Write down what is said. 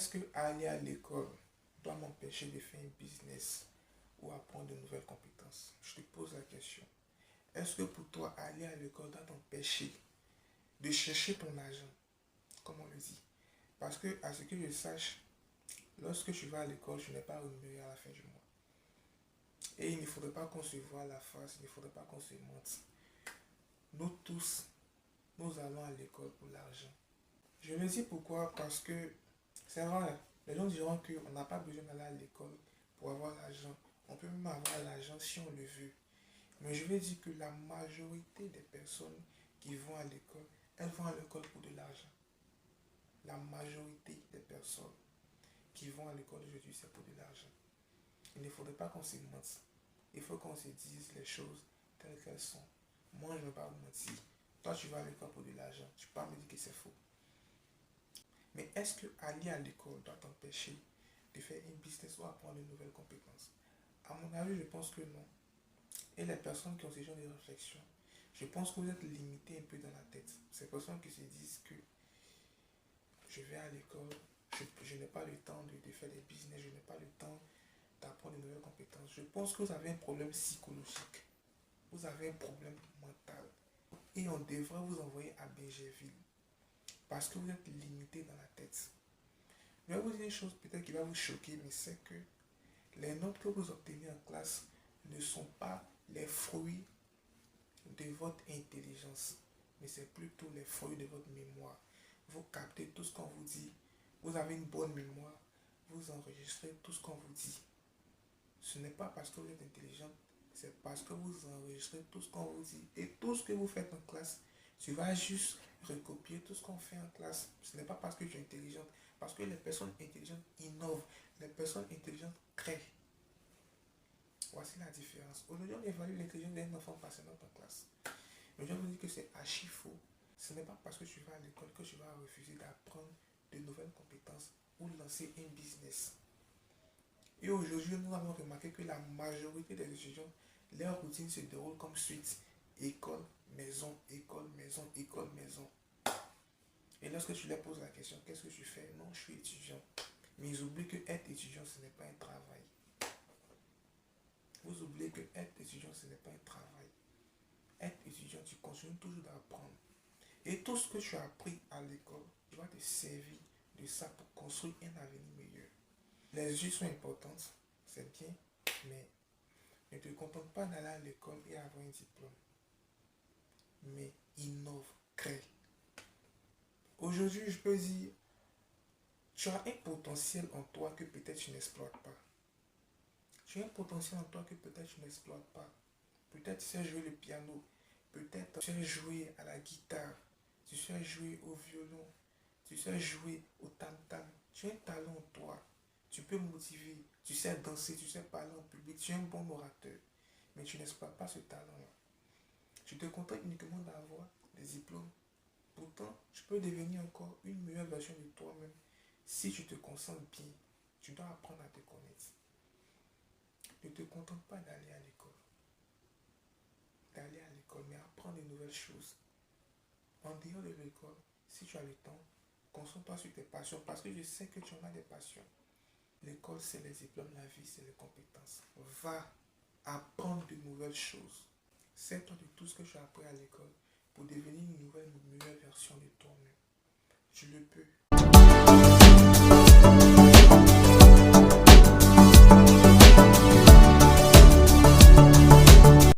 Est-ce que aller à l'école doit m'empêcher de faire un business ou apprendre de nouvelles compétences? Je te pose la question. Est-ce que pour toi, aller à l'école doit t'empêcher de chercher ton argent, comme on le dit? Parce que, à ce que je sache, lorsque tu vas à l'école, tu n'es pas rémunéré à la fin du mois. Et il ne faudrait pas qu'on se voie à la face, il ne faudrait pas qu'on se mente. Nous tous, nous allons à l'école pour l'argent. Je le dis pourquoi? Parce que c'est vrai, les gens diront qu'on n'a pas besoin d'aller à l'école pour avoir l'argent. On peut même avoir l'argent si on le veut. Mais je vais dire que la majorité des personnes qui vont à l'école, elles vont à l'école pour de l'argent. La majorité des personnes qui vont à l'école aujourd'hui, c'est pour de l'argent. Il ne faudrait pas qu'on se mente. Il faut qu'on se dise les choses telles qu'elles sont. Moi, je ne vais pas vous mentir. Toi, tu vas à l'école pour de l'argent. Tu ne peux pas me dire que c'est faux. Mais est-ce que aller à l'école doit t'empêcher de faire un business ou apprendre de nouvelles compétences? À mon avis, je pense que non. Et les personnes qui ont ce genre de réflexion, je pense que vous êtes limité un peu dans la tête. Ces personnes qui se disent que je vais à l'école, je n'ai pas le temps de faire des business, je n'ai pas le temps d'apprendre de nouvelles compétences. Je pense que vous avez un problème psychologique. Vous avez un problème mental. Et on devrait vous envoyer à Bégerville. Parce que vous êtes limité dans la tête. Je vais vous dire une chose peut-être qui va vous choquer, mais c'est que les notes que vous obtenez en classe ne sont pas les fruits de votre intelligence, mais c'est plutôt les fruits de votre mémoire. Vous captez tout ce qu'on vous dit, vous avez une bonne mémoire, vous enregistrez tout ce qu'on vous dit. Ce n'est pas parce que vous êtes intelligent, c'est parce que vous enregistrez tout ce qu'on vous dit. Et tout ce que vous faites en classe, tu vas juste recopier tout ce qu'on fait en classe. Ce n'est pas parce que tu es intelligente, parce que les personnes intelligentes innovent, les personnes intelligentes créent. Voici la différence. Aujourd'hui, on évalue l'intelligence d'un enfant passé dans ta classe. Mais je vous dis que c'est archi faux. Ce n'est pas parce que tu vas à l'école que tu vas refuser d'apprendre de nouvelles compétences ou lancer un business. Et aujourd'hui, nous avons remarqué que la majorité des étudiants, leur routine se déroule comme suite. École, maison, école, maison, école, maison. Et lorsque tu leur poses la question, qu'est-ce que tu fais? Non, je suis étudiant. Mais ils oublient que être étudiant, ce n'est pas un travail. Vous oubliez que être étudiant, ce n'est pas un travail. Être étudiant, tu continues toujours d'apprendre. Et tout ce que tu as appris à l'école, tu vas te servir de ça pour construire un avenir meilleur. Les études sont importantes, c'est bien, mais ne te contente pas d'aller à l'école et avoir un diplôme. Mais innove, crée. Aujourd'hui, je peux dire, tu as un potentiel en toi que peut-être tu n'exploites pas. Tu as un potentiel en toi que peut-être tu n'exploites pas. Peut-être tu sais jouer le piano, peut-être tu sais jouer à la guitare, tu sais jouer au violon, tu sais jouer au tam-tam. Tu as un talent en toi. Tu peux motiver, tu sais danser, tu sais parler en public, tu es un bon orateur. Mais tu n'exploites pas ce talent-là. Tu te contentes uniquement d'avoir des diplômes. Pourtant, tu peux devenir encore une meilleure version de toi-même si tu te concentres bien. Tu dois apprendre à te connaître. Ne te contente pas d'aller à l'école. Mais apprendre de nouvelles choses. En dehors de l'école, si tu as le temps, concentre-toi sur tes passions parce que je sais que tu en as des passions. L'école, c'est les diplômes, la vie, c'est les compétences. Va apprendre de nouvelles choses. Sers-toi de tout ce que tu as appris à l'école pour devenir une meilleure version de toi-même. Tu le peux.